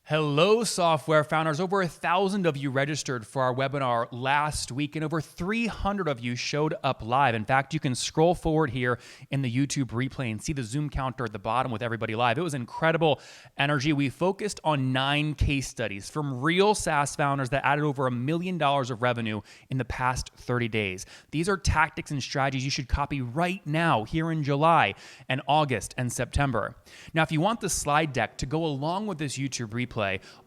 Hello, software founders. Over 1,000 of you registered for our webinar last week, and over 300 of you showed up live. In fact, you can scroll forward here in the YouTube replay and see the Zoom counter at the bottom with everybody live. It was incredible energy. We focused on 9 case studies from real SaaS founders that added over $1 million of revenue in the past 30 days. These are tactics and strategies you should copy right now here in July and August and September. Now, if you want the slide deck to go along with this YouTube replay,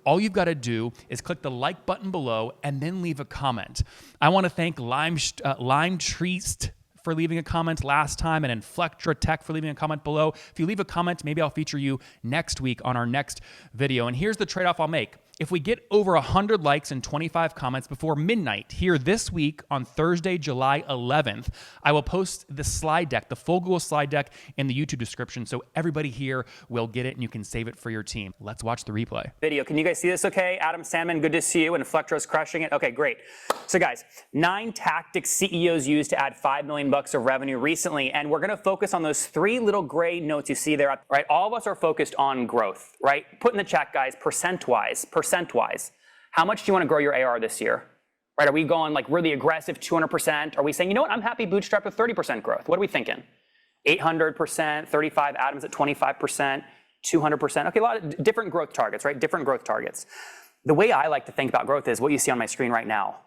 all you've got to do is click the like button below and then leave a comment. I want to thank Lime Treest for leaving a comment last time and Inflectra Tech for leaving a comment below. If you leave a comment, maybe I'll feature you next week on our next video. And here's the trade-off I'll make. If we get over 100 likes and 25 comments before midnight here this week on Thursday, July 11th, I will post the slide deck, the full Google slide deck in the YouTube description so everybody here will get it and you can save it for your team. Let's watch the replay. Video. Can you guys see this okay? Adam Sandman, good to see you, and Inflectra's crushing it. Okay, great. So guys, 9 tactics CEOs used to add $5 million of revenue recently, and we're going to focus on those 3 little gray notes you see there, right? All of us are focused on growth, right? Put in the chat, guys, percent-wise. How much do you want to grow your AR this year? Right? Are we going like really aggressive 200%? Are we saying, you know what, I'm happy bootstrapped with 30% growth? What are we thinking? 800%, 35, Adam's at 25%, 200%. Okay, a lot of different growth targets, right? Different growth targets. The way I like to think about growth is what you see on my screen right now.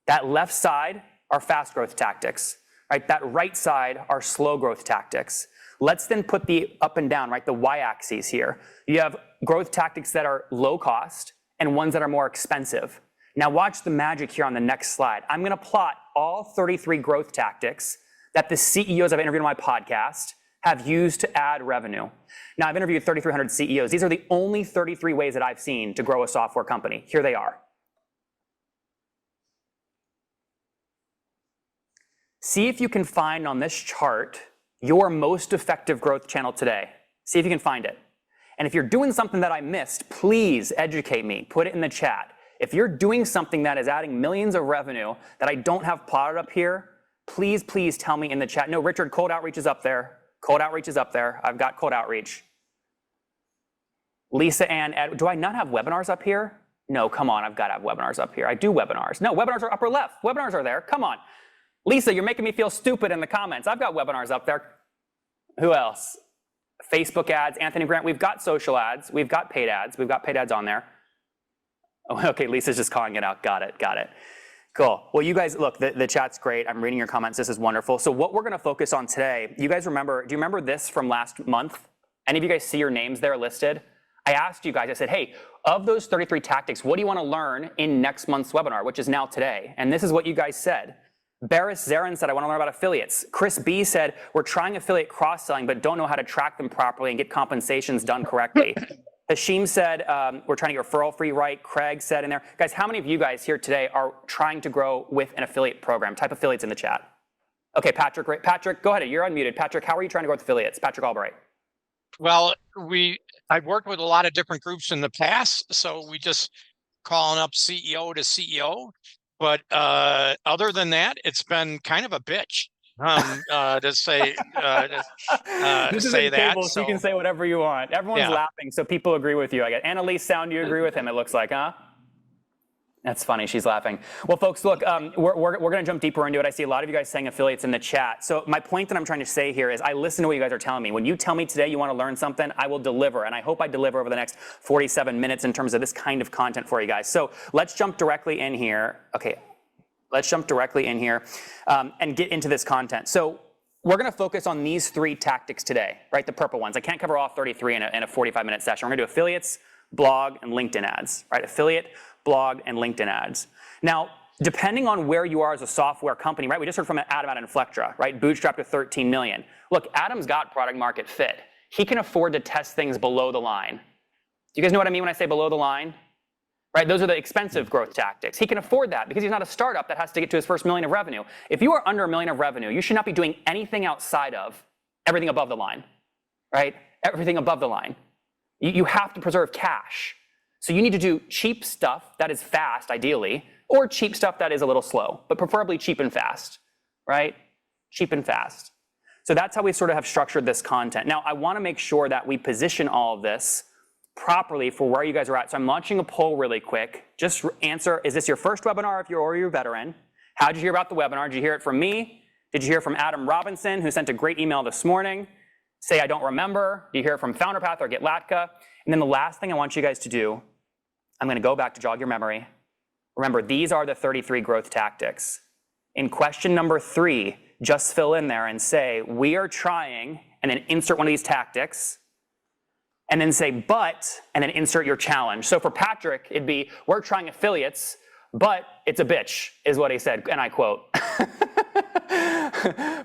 That left side are fast growth tactics, right? That right side are slow growth tactics. Let's then put the up and down, right? The y-axis here. You have growth tactics that are low cost and ones that are more expensive. Now watch the magic here on the next slide. I'm going to plot all 33 growth tactics that the CEOs I've interviewed on my podcast have used to add revenue. Now I've interviewed 3,300 CEOs. These are the only 33 ways that I've seen to grow a software company. Here they are. See if you can find on this chart your most effective growth channel today. See if you can find it. And if you're doing something that I missed, please educate me. Put it in the chat. If you're doing something that is adding millions of revenue that I don't have plotted up here, please tell me in the chat. No, Richard, cold outreach is up there. Cold outreach is up there. I've got cold outreach. Lisa Ann, Ed, do I not have webinars up here? No, come on, I've got to have webinars up here. I do webinars. No, webinars are upper left. Webinars are there. Come on. Lisa, you're making me feel stupid in the comments. I've got webinars up there. Who else? Facebook ads, Anthony Grant, we've got social ads, we've got paid ads on there. Oh, okay, Lisa's just calling it out. Got it. Cool. Well, you guys, look, the chat's great. I'm reading your comments. This is wonderful. So what we're going to focus on today, you guys remember, do you remember this from last month? Any of you guys see your names there listed? I asked you guys, I said, hey, of those 33 tactics, what do you want to learn in next month's webinar, which is now today? And this is what you guys said. Barris Zarin said, I want to learn about affiliates. Chris B said, we're trying affiliate cross-selling, but don't know how to track them properly and get compensations done correctly. Hashim said, we're trying to get referral-free right. Craig said in there. Guys, how many of you guys here today are trying to grow with an affiliate program? Type affiliates in the chat. Okay, Patrick, right? Patrick, go ahead. You're unmuted. Patrick, how are you trying to grow with affiliates? Patrick Albright. Well, I've worked with a lot of different groups in the past, so we just calling up CEO to CEO. But other than that, it's been kind of a bitch to say this is say that. So you can say whatever you want. Everyone's laughing, so people agree with you. I get Annalise Sound. You agree with him? It looks like, huh? That's funny. She's laughing. Well, folks, look, we're going to jump deeper into it. I see a lot of you guys saying affiliates in the chat. So my point that I'm trying to say here is I listen to what you guys are telling me. When you tell me today you want to learn something, I will deliver. And I hope I deliver over the next 47 minutes in terms of this kind of content for you guys. So let's jump directly in here. Okay, let's jump directly in here and get into this content. So we're going to focus on these 3 tactics today, right? The purple ones. I can't cover all 33 in a 45-minute session. We're going to do affiliates, blog, and LinkedIn ads, right? Affiliate, blog, and LinkedIn ads. Now, depending on where you are as a software company, right? We just heard from Adam at Inflectra, right? Bootstrapped to 13 million. Look, Adam's got product market fit. He can afford to test things below the line. Do you guys know what I mean when I say below the line? Right? Those are the expensive growth tactics. He can afford that because he's not a startup that has to get to his first $1 million of revenue. If you are under $1 million of revenue, you should not be doing anything outside of everything above the line, right? Everything above the line. You have to preserve cash. So you need to do cheap stuff that is fast, ideally, or cheap stuff that is a little slow, but preferably cheap and fast, right? Cheap and fast. So that's how we sort of have structured this content. Now, I want to make sure that we position all of this properly for where you guys are at. So I'm launching a poll really quick. Just answer, is this your first webinar if you're a veteran? How did you hear about the webinar? Did you hear it from me? Did you hear from Adam Robinson, who sent a great email this morning? Say, I don't remember. Did you hear it from FounderPath or Get Latka? And then the last thing I want you guys to do, I'm going to go back to jog your memory. Remember, these are the 33 growth tactics. In question number 3, just fill in there and say, we are trying, and then insert one of these tactics, and then say, but, and then insert your challenge. So for Patrick, it'd be, we're trying affiliates, but it's a bitch, is what he said, and I quote.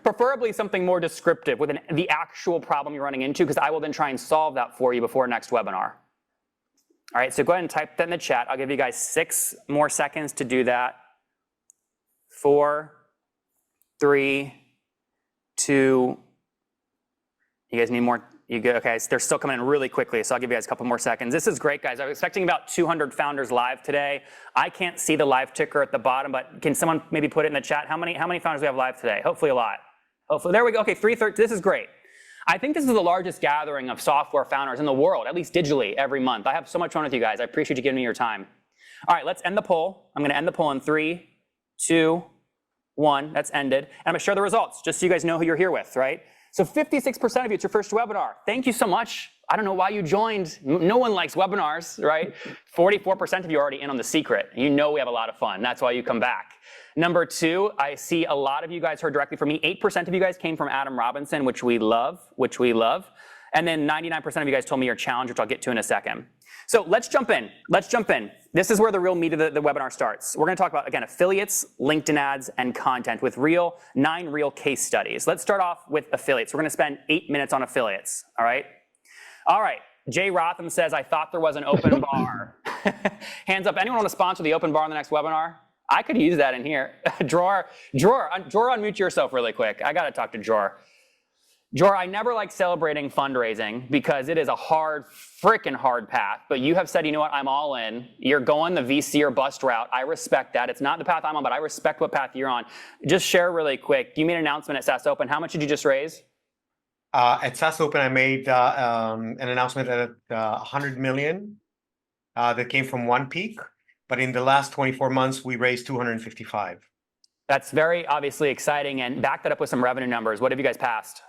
Preferably something more descriptive with the actual problem you're running into, because I will then try and solve that for you before next webinar. All right, so go ahead and type that in the chat. I'll give you guys 6 more seconds to do that. 4, 3, 2. You guys need more? You good? Okay, so they're still coming in really quickly, so I'll give you guys a couple more seconds. This is great, guys. I was expecting about 200 founders live today. I can't see the live ticker at the bottom, but can someone maybe put it in the chat? How many founders do we have live today? Hopefully a lot. Hopefully, there we go. Okay, 330. This is great. I think this is the largest gathering of software founders in the world, at least digitally, every month. I have so much fun with you guys. I appreciate you giving me your time. All right, let's end the poll. I'm going to end the poll in 3, 2, 1. That's ended. And I'm going to share the results, just so you guys know who you're here with, right? So 56% of you, it's your first webinar. Thank you so much. I don't know why you joined. No one likes webinars, right? 44% of you are already in on the secret. You know we have a lot of fun. That's why you come back. Number 2, I see a lot of you guys heard directly from me. 8% of you guys came from Adam Robinson, which we love. And then 99% of you guys told me your challenge, which I'll get to in a second. So let's jump in. This is where the real meat of the webinar starts. We're going to talk about, again, affiliates, LinkedIn ads, and content with 9 real case studies. Let's start off with affiliates. We're going to spend 8 minutes on affiliates, all right? All right. Jay Rotham says, I thought there was an open bar. Hands up. Anyone want to sponsor the open bar in the next webinar? I could use that in here. Dror, unmute yourself really quick. I got to talk to Dror. Dror, I never like celebrating fundraising because it is a freaking hard path. But you have said, you know what, I'm all in. You're going the VC or bust route. I respect that. It's not the path I'm on, but I respect what path you're on. Just share really quick. You made an announcement at SaaS Open. How much did you just raise? At SaaS Open, I made an announcement at 100 million that came from one peak. But in the last 24 months, we raised 255. That's very obviously exciting. And back that up with some revenue numbers. What have you guys passed?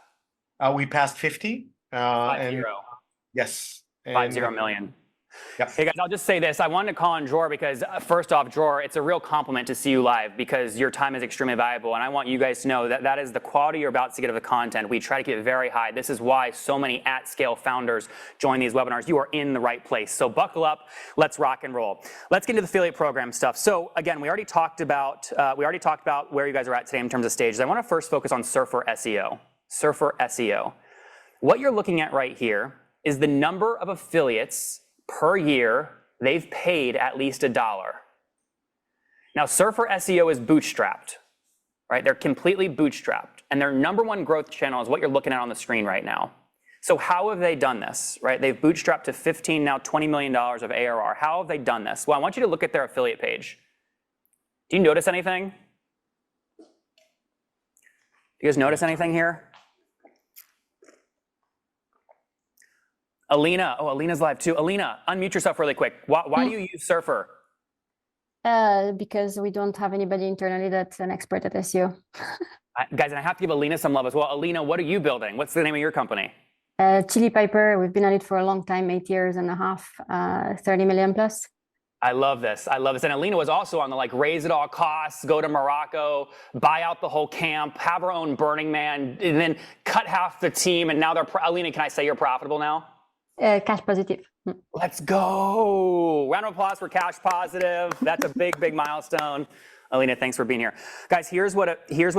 We passed 50. 50. Yes. 50 million. Yep. Hey guys, I'll just say this. I wanted to call on Dror because first off, Dror, it's a real compliment to see you live because your time is extremely valuable. And I want you guys to know that that is the quality you're about to get of the content. We try to keep it very high. This is why so many at-scale founders join these webinars. You are in the right place. So buckle up. Let's rock and roll. Let's get into the affiliate program stuff. So again, we already talked about where you guys are at today in terms of stages. I want to first focus on Surfer SEO. Surfer SEO. What you're looking at right here is the number of affiliates per year they've paid at least $1. Now, Surfer SEO is bootstrapped, right? They're completely bootstrapped. And their number 1 growth channel is what you're looking at on the screen right now. So how have they done this, right? They've bootstrapped to $15, now $20 million of ARR. How have they done this? Well, I want you to look at their affiliate page. Do you notice anything? Do you guys notice anything here? Alina, Alina's live too. Alina, unmute yourself really quick. Why do you use Surfer? Because we don't have anybody internally that's an expert at SEO. Guys, and I have to give Alina some love as well. Alina, what are you building? What's the name of your company? Chili Piper, we've been at it for a long time, 8 years and a half, 30 million plus. I love this. I love this. And Alina was also on the raise at all costs, go to Morocco, buy out the whole camp, have her own Burning Man, and then cut half the team. And now Alina, can I say you're profitable now? Cash positive. Let's go. Round of applause for cash positive. That's a big, big milestone. Alina, thanks for being here. Guys, here's what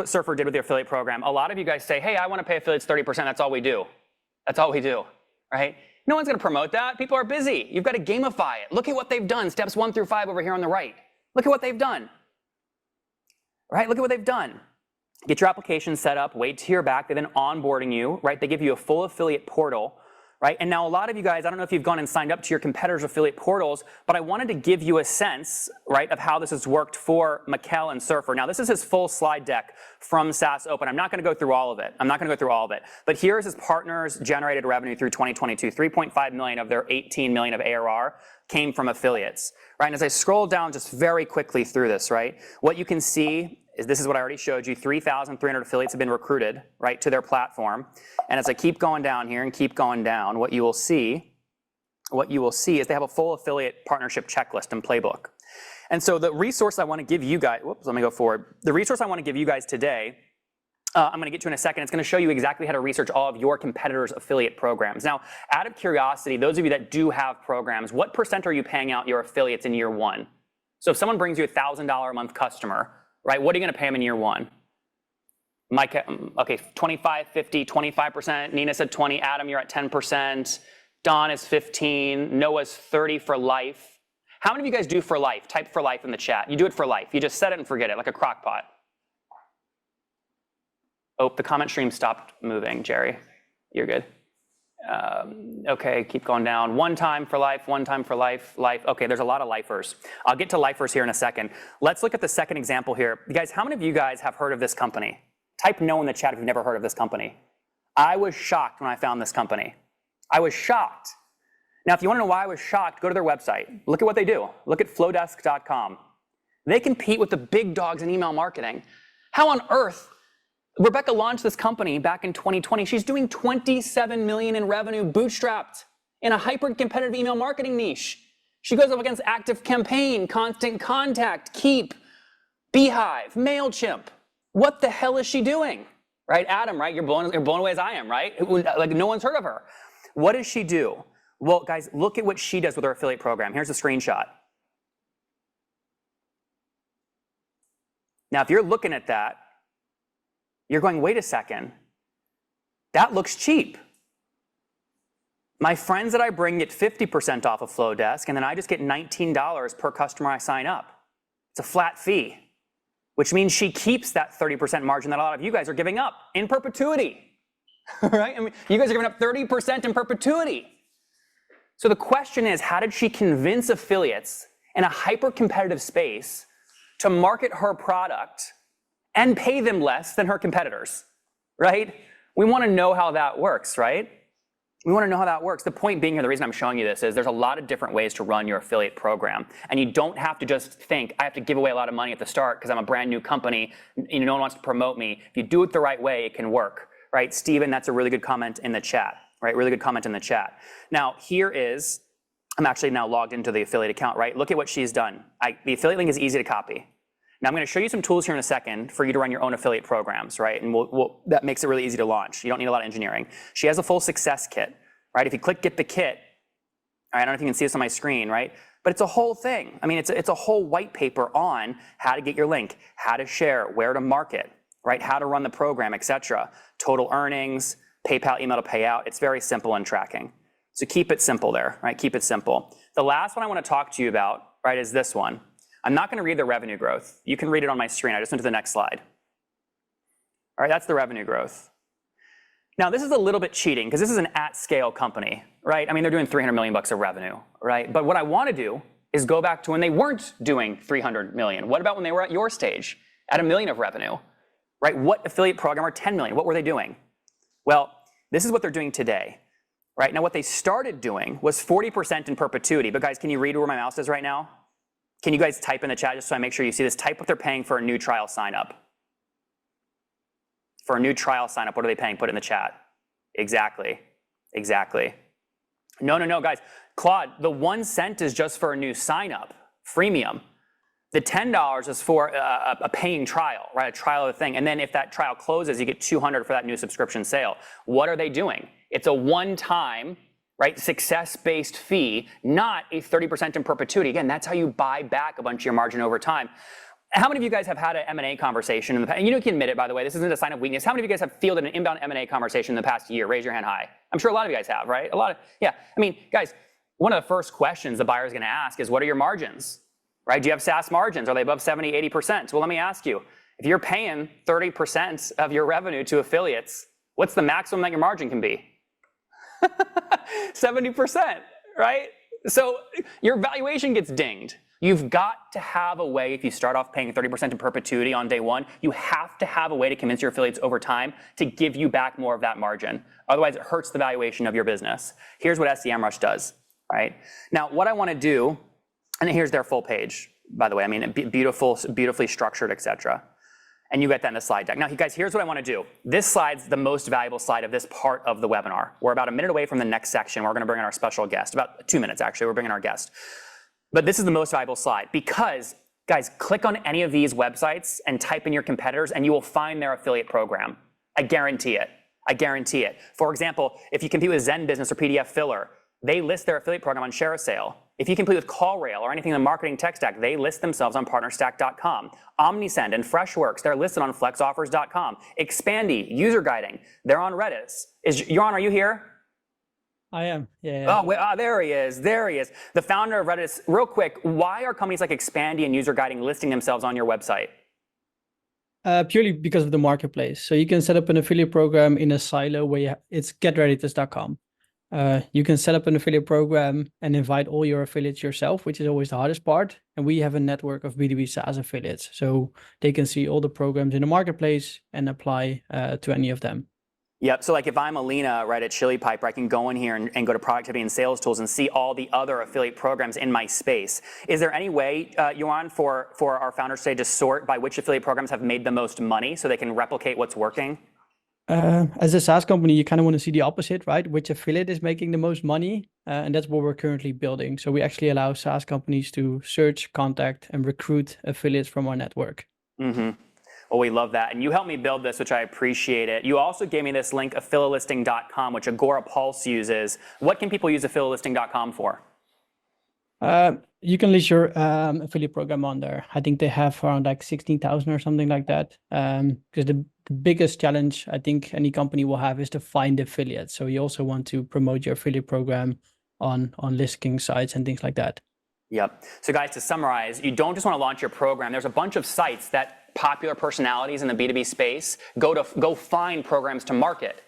Surfer did with the affiliate program. A lot of you guys say, hey, I want to pay affiliates 30%. That's all we do. That's all we do, right? No one's going to promote that. People are busy. You've got to gamify it. Look at what they've done. Steps 1 through 5 over here on the right. Look at what they've done, right? Look at what they've done. Get your application set up, wait to hear back. They're then onboarding you, right? They give you a full affiliate portal. right? And now a lot of you guys, I don't know if you've gone and signed up to your competitors' affiliate portals, but I wanted to give you a sense, right, of how this has worked for Mikkel and Surfer. Now, this is his full slide deck from SaaS Open. I'm not going to go through all of it. But here's his partners' generated revenue through 2022. 3.5 million of their 18 million of ARR came from affiliates, right? And as I scroll down just very quickly through this, right, what you can see is this is what I already showed you. 3,300 affiliates have been recruited, right, to their platform. And as I keep going down here and keep going down, what you will see is they have a full affiliate partnership checklist and playbook. And so the resource I want to give you guys, let me go forward. The resource I want to give you guys today, I'm going to get to in a second. It's going to show you exactly how to research all of your competitors' affiliate programs. Now, out of curiosity, those of you that do have programs, what % are you paying out your affiliates in year one? So if someone brings you a $1,000 a month customer, right, what are you going to pay them in year one? Mike, okay, 25, 50, 25%. Nina said 20. Adam, you're at 10%. Don is 15. Noah's 30 for life. How many of you guys do for life? Type for life in the chat. You do it for life. You just set it and forget it, like a crock pot. Oh, the comment stream stopped moving, Jerry. You're good. Okay, keep going down. One time for life, life. Okay, there's a lot of lifers. I'll get to lifers here in a second. Let's look at the second example here. Guys, how many of you guys have heard of this company? Type no in the chat if you've never heard of this company. I was shocked when I found this company. I was shocked. Now, if you want to know why I was shocked, go to their website. Look at what they do. Look at flowdesk.com. They compete with the big dogs in email marketing. How on earth? Rebecca launched this company back in 2020. She's doing 27 million in revenue, bootstrapped, in a hyper-competitive email marketing niche. She goes up against ActiveCampaign, Constant Contact, Keep, Beehive, MailChimp. What the hell is she doing? Right, Adam, right? You're blown away as I am, right? Like no one's heard of her. What does she do? Well, guys, look at what she does with her affiliate program. Here's a screenshot. Now, if you're looking at that, you're going, wait a second, that looks cheap. My friends that I bring get 50% off of Flowdesk, and then I just get $19 per customer I sign up. It's a flat fee, which means she keeps that 30% margin that a lot of you guys are giving up in perpetuity, right? I mean, you guys are giving up 30% in perpetuity. So the question is, how did she convince affiliates in a hyper-competitive space to market her product and pay them less than her competitors, right? We want to know how that works, right? We want to know how that works. The point being here, the reason I'm showing you this is there's a lot of different ways to run your affiliate program. And you don't have to just think, I have to give away a lot of money at the start because I'm a brand new company, no one wants to promote me. If you do it the right way, it can work, right? Steven, that's a really good comment in the chat, right? Really good comment in the chat. Now, here is, I'm actually now logged into the affiliate account, right? Look at what she's done. The affiliate link is easy to copy. Now, I'm going to show you some tools here in a second for you to run your own affiliate programs, right? And that makes it really easy to launch. You don't need a lot of engineering. She has a full success kit, right? If you click get the kit, I don't know if you can see this on my screen, right? But it's a whole thing. I mean, it's a whole white paper on how to get your link, how to share, where to market, right? How to run the program, etc. Total earnings, PayPal email to payout. It's very simple in tracking. So keep it simple there, right? Keep it simple. The last one I want to talk to you about, right, is this one. I'm not going to read the revenue growth. You can read it on my screen. I just went to the next slide. All right, that's the revenue growth. Now, this is a little bit cheating because this is an at-scale company, right? I mean, they're doing 300 million bucks of revenue, right? But what I want to do is go back to when they weren't doing 300 million. What about when they were at your stage, at $1 million of revenue, right? What affiliate program or 10 million? What were they doing? Well, this is what they're doing today, right? Now, what they started doing was 40% in perpetuity. But guys, can you read where my mouse is right now? Can you guys type in the chat just so I make sure you see this? Type what they're paying for a new trial sign up. For a new trial sign up, what are they paying? Put it in the chat. Exactly. Exactly. No, guys. Claude, the 1 cent is just for a new sign up, freemium. The $10 is for a paying trial, right? A trial of the thing. And then if that trial closes, you get $200 for that new subscription sale. What are they doing? It's a one-time, right, success-based fee, not a 30% in perpetuity. Again, that's how you buy back a bunch of your margin over time. How many of you guys have had an M&A conversation in the past? And you can admit it, by the way, this isn't a sign of weakness. How many of you guys have fielded an inbound M&A conversation in the past year? Raise your hand high. I'm sure a lot of you guys have, right? Yeah. I mean, guys, one of the first questions the buyer is going to ask is, what are your margins, right? Do you have SaaS margins? Are they above 70, 80%? Well, let me ask you, if you're paying 30% of your revenue to affiliates, what's the maximum that your margin can be? 70%, right? So your valuation gets dinged. You've got to have a way, if you start off paying 30% in perpetuity on day one, you have to have a way to convince your affiliates over time to give you back more of that margin. Otherwise, it hurts the valuation of your business. Here's what SEMrush does, right? Now, what I want to do, and here's their full page, by the way. I mean, beautifully structured, etc. And you get that in the slide deck. Now, guys, here's what I want to do. This slide's the most valuable slide of this part of the webinar. We're about a minute away from the next section. We're going to bring in our special guest. About 2 minutes, actually. We're bringing our guest. But this is the most valuable slide because, guys, click on any of these websites and type in your competitors and you will find their affiliate program. I guarantee it. I guarantee it. For example, if you compete with Zen Business or PDF Filler, they list their affiliate program on ShareASale. If you compete with CallRail or anything in the marketing tech stack, they list themselves on partnerstack.com. Omnisend and Freshworks, they're listed on flexoffers.com. Expandy, user guiding, they're on Redis. Joran, are you here? I am, yeah. Oh, there he is, there he is. The founder of Redis. Real quick, why are companies like Expandy and User Guiding listing themselves on your website? Purely because of the marketplace. So you can set up an affiliate program in a silo where it's getredditors.com. You can set up an affiliate program and invite all your affiliates yourself, which is always the hardest part. And we have a network of B2B SaaS affiliates. So they can see all the programs in the marketplace and apply to any of them. Yep, so like if I'm Alina, right, at Chili Piper, I can go in here and go to productivity and sales tools and see all the other affiliate programs in my space. Is there any way, Johan, for our founders today to sort by which affiliate programs have made the most money so they can replicate what's working? As a SaaS company, you kind of want to see the opposite, right? Which affiliate is making the most money? And that's what we're currently building. So we actually allow SaaS companies to search, contact, and recruit affiliates from our network. Mm-hmm. Well, we love that. And you helped me build this, which I appreciate it. You also gave me this link, affiliatelisting.com, which Agora Pulse uses. What can people use affiliatelisting.com for? You can list your affiliate program on there. I think they have around like 16,000 or something like that. Because the biggest challenge I think any company will have is to find affiliates. So you also want to promote your affiliate program on listing sites and things like that. Yep. So guys, to summarize, you don't just want to launch your program. There's a bunch of sites that popular personalities in the B2B space go find programs to market,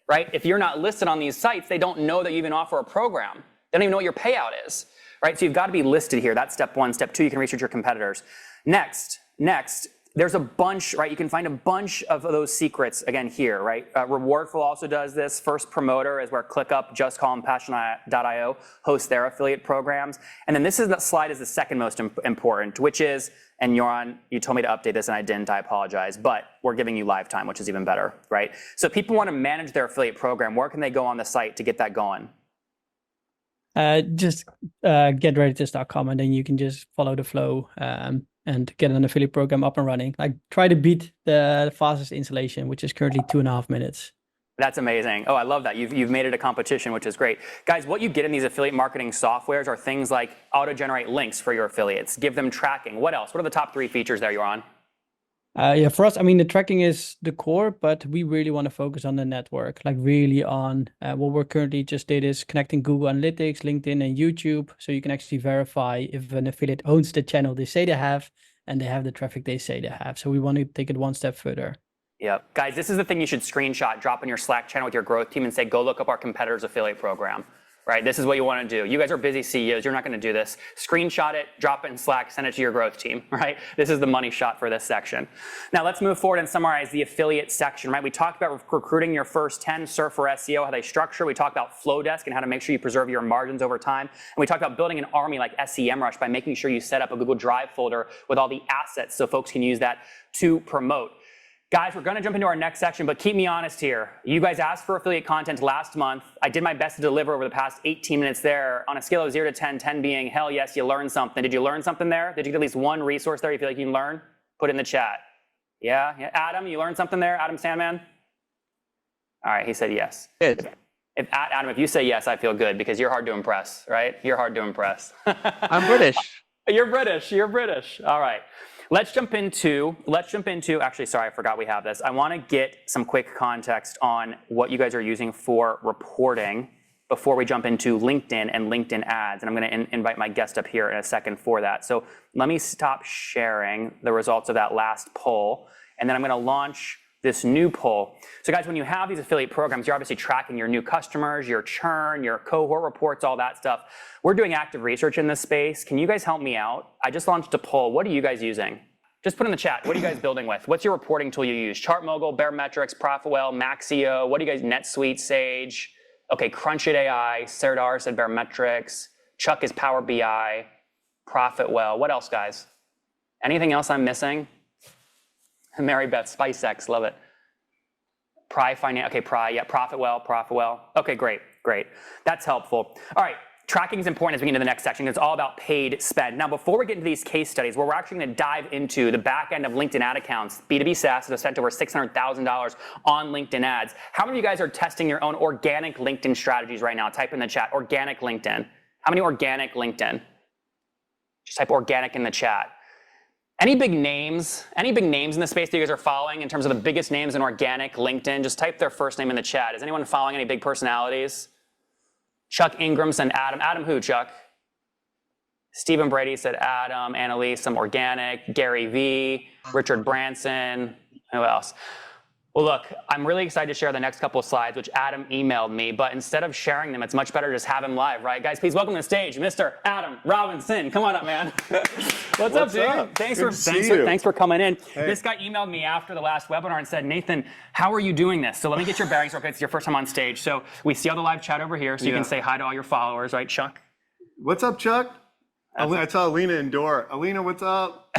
right? If you're not listed on these sites, they don't know that you even offer a program. They don't even know what your payout is, right? So you've got to be listed here. That's step one. Step two, you can research your competitors. Next, there's a bunch, right? You can find a bunch of those secrets again here, right? Rewardful also does this. First Promoter is where ClickUp, JustCall, and Passion.io host their affiliate programs. And then this is the slide is the second most important, which is, and Joran, you told me to update this and I didn't, I apologize, but we're giving you live time, which is even better, right? So people want to manage their affiliate program. Where can they go on the site to get that going? Just getredditors.com and then you can just follow the flow and get an affiliate program up and running. Like try to beat the fastest installation, which is currently 2.5 minutes. That's amazing. Oh, I love that. You've made it a competition, which is great. Guys, what you get in these affiliate marketing softwares are things like auto-generate links for your affiliates, give them tracking. What else? What are the top 3 features there, Joran? Yeah, for us, I mean, the tracking is the core, but we really want to focus on the network, like really on what we're currently just did is connecting Google Analytics, LinkedIn, and YouTube. So you can actually verify if an affiliate owns the channel they say they have, and they have the traffic they say they have. So we want to take it one step further. Yeah, guys, this is the thing you should screenshot, drop in your Slack channel with your growth team and say, go look up our competitor's affiliate program, right? This is what you want to do. You guys are busy CEOs. You're not going to do this. Screenshot it, drop it in Slack, send it to your growth team, right? This is the money shot for this section. Now let's move forward and summarize the affiliate section, right? We talked about recruiting your first 10, Surf for SEO, how they structure. We talked about Flowdesk and how to make sure you preserve your margins over time. And we talked about building an army like SEMrush by making sure you set up a Google Drive folder with all the assets so folks can use that to promote. Guys, we're going to jump into our next section, but keep me honest here. You guys asked for affiliate content last month. I did my best to deliver over the past 18 minutes there on a scale of 0 to 10, 10 being, hell yes, you learned something. Did you learn something there? Did you get at least one resource there you feel like you can learn? Put it in the chat. Yeah? Adam, you learned something there? Adam Sandman? All right, he said yes. Good. Adam, if you say yes, I feel good because you're hard to impress, right? You're hard to impress. I'm British. You're British. All right. Let's jump into, actually, sorry, I forgot we have this. I want to get some quick context on what you guys are using for reporting before we jump into LinkedIn and LinkedIn ads. And I'm going to invite my guest up here in a second for that. So let me stop sharing the results of that last poll. And then I'm going to launch this new poll. So guys, when you have these affiliate programs, you're obviously tracking your new customers, your churn, your cohort reports, all that stuff. We're doing active research in this space. Can you guys help me out? I just launched a poll. What are you guys using? Just put in the chat. What are you guys building with? What's your reporting tool you use? ChartMogul, Barometrics, Profitwell, Maxio. What do you guys, NetSuite, Sage? Okay, Crunchit AI, Serdar said Barometrics. Chuck is Power BI, Profitwell. What else, guys? Anything else I'm missing? Mary Beth, SpiceX, love it. Okay, yeah, Profitwell. Okay, great. That's helpful. All right, tracking is important as we get into the next section. It's all about paid spend. Now, before we get into these case studies, where we're actually going to dive into the back end of LinkedIn ad accounts, B2B SaaS has spent over $600,000 on LinkedIn ads. How many of you guys are testing your own organic LinkedIn strategies right now? Type in the chat, organic LinkedIn. How many organic LinkedIn? Just type organic in the chat. Any big names in the space that you guys are following in terms of the biggest names in organic LinkedIn? Just type their first name in the chat. Is anyone following any big personalities? Chuck Ingram said Adam. Adam who, Chuck? Stephen Brady said Adam. Annalise, some organic. Gary V. Richard Branson. Who else? Well, look, I'm really excited to share the next couple of slides, which Adam emailed me, but instead of sharing them, it's much better to just have him live, right? Guys, please welcome to the stage, Mr. Adam Robinson. Come on up, man. What's up, dude? Thanks for coming in. Hey. This guy emailed me after the last webinar and said, Nathan, how are you doing this? So let me get your bearings real quick. It's your first time on stage. So we see all the live chat over here, so you can say hi to all your followers, right, Chuck? What's up, Chuck? I saw Alina indoor. Alina, what's up?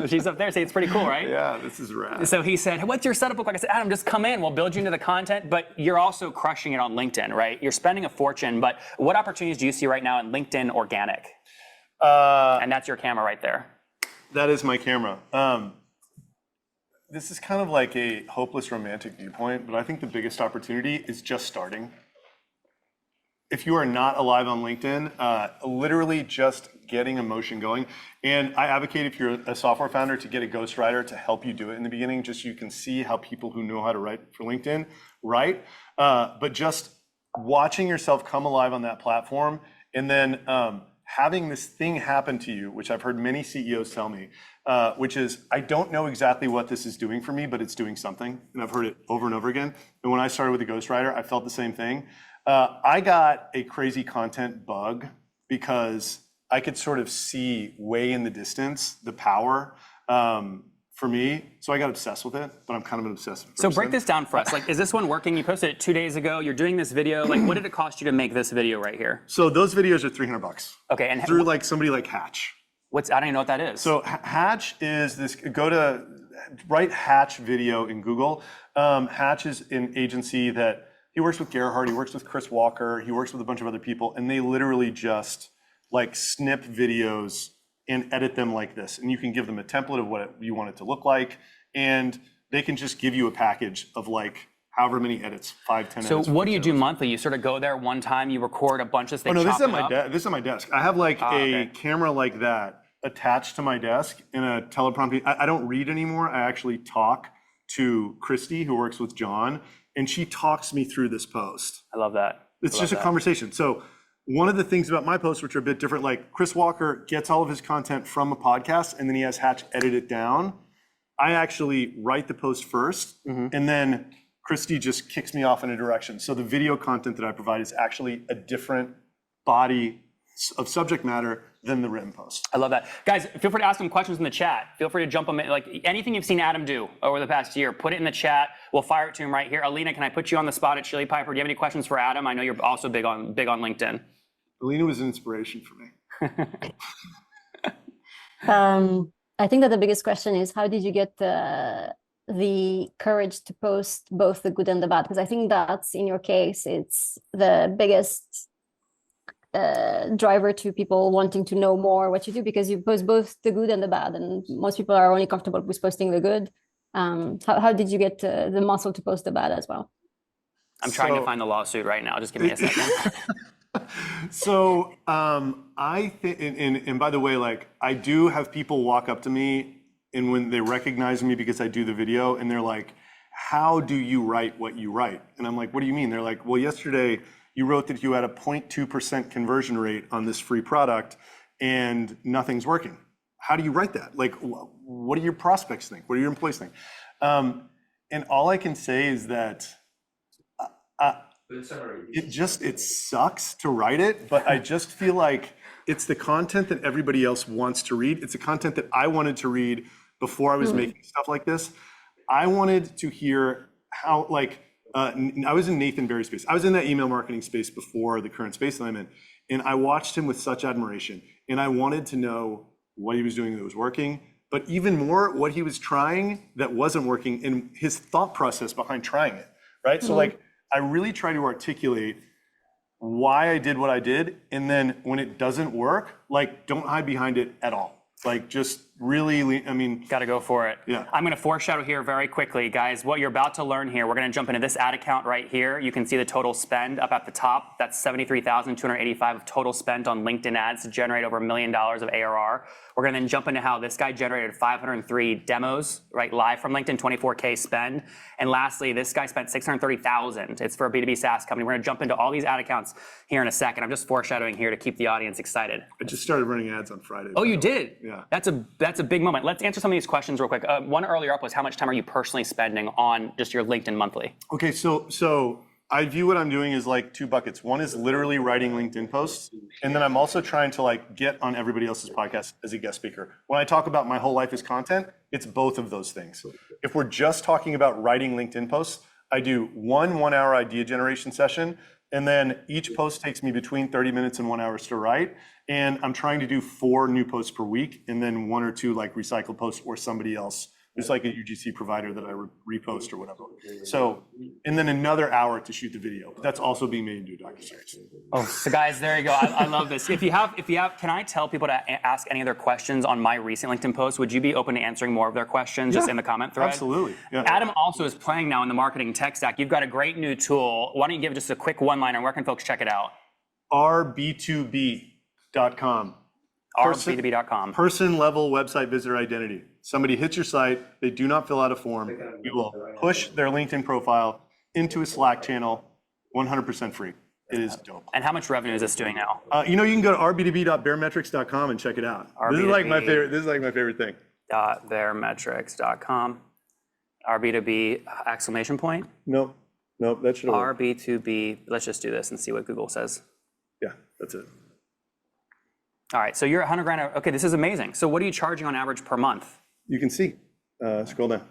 She's up there. See, it's pretty cool, right? Yeah, this is rad. So he said, what's your setup look like? I said, Adam, just come in. We'll build you into the content, but you're also crushing it on LinkedIn, right? You're spending a fortune, but what opportunities do you see right now in LinkedIn organic? And that's your camera right there. That is my camera. This is kind of like a hopeless romantic viewpoint, but I think the biggest opportunity is just starting. If you are not alive on LinkedIn, literally just getting a motion going. And I advocate if you're a software founder to get a ghostwriter to help you do it in the beginning, just so you can see how people who know how to write for LinkedIn write. But just watching yourself come alive on that platform and then having this thing happen to you, which I've heard many CEOs tell me, which is, I don't know exactly what this is doing for me, but it's doing something. And I've heard it over and over again. And when I started with a ghostwriter, I felt the same thing. I got a crazy content bug because I could sort of see way in the distance the power for me. So I got obsessed with it, but I'm kind of an obsessive person. So break this down for us. Like, is this one working? You posted it 2 days ago. You're doing this video. Like, what did it cost you to make this video right here? So those videos are $300. Okay, and through like somebody like Hatch. I don't even know what that is. So Hatch is this. Write Hatch video in Google. Hatch is an agency that. He works with Gerhard, he works with Chris Walker, he works with a bunch of other people, and they literally just like snip videos and edit them like this. And you can give them a template of what you want it to look like, and they can just give you a package of like however many edits, 5, 10 edits. So what do you do monthly? You sort of go there one time, you record a bunch of stuff. Oh no, this is on my desk. I have like a camera like that attached to my desk in a teleprompter. I don't read anymore. I actually talk to Christy, who works with John, and she talks me through this post. I love that. It's just a conversation. So one of the things about my posts, which are a bit different, like Chris Walker gets all of his content from a podcast and then he has Hatch edit it down. I actually write the post first, and then Christy just kicks me off in a direction. So the video content that I provide is actually a different body of subject matter than the written post. I love that. Guys, feel free to ask them questions in the chat. Feel free to jump them in. Like anything you've seen Adam do over the past year, put it in the chat. We'll fire it to him right here. Alina, can I put you on the spot at Chili Piper? Do you have any questions for Adam? I know you're also big on LinkedIn. Alina was an inspiration for me. I think that the biggest question is, how did you get the courage to post both the good and the bad? Because I think that's, in your case, it's the biggest driver to people wanting to know more what you do, because you post both the good and the bad, and most people are only comfortable with posting the good. How did you get the muscle to post the bad as well? I'm trying to find the lawsuit right now. Just give me a second. So I think, and by the way, like I do have people walk up to me, and when they recognize me because I do the video, and they're like, "How do you write what you write?" And I'm like, "What do you mean?" They're like, "Well, yesterday you wrote that you had a 0.2% conversion rate on this free product and nothing's working. How do you write that? Like, what do your prospects think? What do your employees think?" And all I can say is that it sucks to write it, but I just feel like it's the content that everybody else wants to read. It's the content that I wanted to read before I was making stuff like this. I wanted to hear how, like, I was in Nathan Barry's space. I was in that email marketing space before the current space that I'm in. And I watched him with such admiration. And I wanted to know what he was doing that was working, but even more what he was trying that wasn't working and his thought process behind trying it, right? So like, I really try to articulate why I did what I did. And then when it doesn't work, like, don't hide behind it at all. Like, just really, I mean. Got to go for it. Yeah. I'm going to foreshadow here very quickly, guys. What you're about to learn here, we're going to jump into this ad account right here. You can see the total spend up at the top. That's $73,285 of total spent on LinkedIn ads to generate over $1 million of ARR. We're going to then jump into how this guy generated 503 demos, right, live from LinkedIn, 24K spend. And lastly, this guy spent $630,000. It's for a B2B SaaS company. We're going to jump into all these ad accounts here in a second. I'm just foreshadowing here to keep the audience excited. I just started running ads on Friday. Oh, you did? Yeah. That's a big moment. Let's answer some of these questions real quick. One earlier up was how much time are you personally spending on just your LinkedIn monthly? Okay, so I view what I'm doing as like two buckets. One is literally writing LinkedIn posts, and then I'm also trying to like get on everybody else's podcast as a guest speaker. When I talk about my whole life as content, it's both of those things. If we're just talking about writing LinkedIn posts, I do one 1 hour idea generation session, and then each post takes me between 30 minutes and 1 hour to write. And I'm trying to do 4 new posts per week, and then 1 or 2 like recycled posts or somebody else. There's like a UGC provider that I repost or whatever. So, and then another hour to shoot the video. That's also being made into a docuseries. Oh, so guys, there you go. I love this. If you have, can I tell people to ask any other questions on my recent LinkedIn post? Would you be open to answering more of their questions just in the comment thread? Absolutely. Yeah. Adam also is playing now in the marketing tech stack. You've got a great new tool. Why don't you give just a quick one-liner? Where can folks check it out? rb2b.com. rb2b.com. Person level website visitor identity. Somebody hits your site, they do not fill out a form. You will push their LinkedIn profile into a Slack channel, 100% free. It is dope. And how much revenue is this doing now? You can go to rb2b.bearmetrics.com and check it out. This is like my favorite. This is like my favorite thing. .bearmetrics.com. RB2B exclamation point. Nope, that should work. RB2B. Let's just do this and see what Google says. Yeah, that's it. All right, so you're 100 grand. Okay, this is amazing. So what are you charging on average per month? You can see. Scroll down.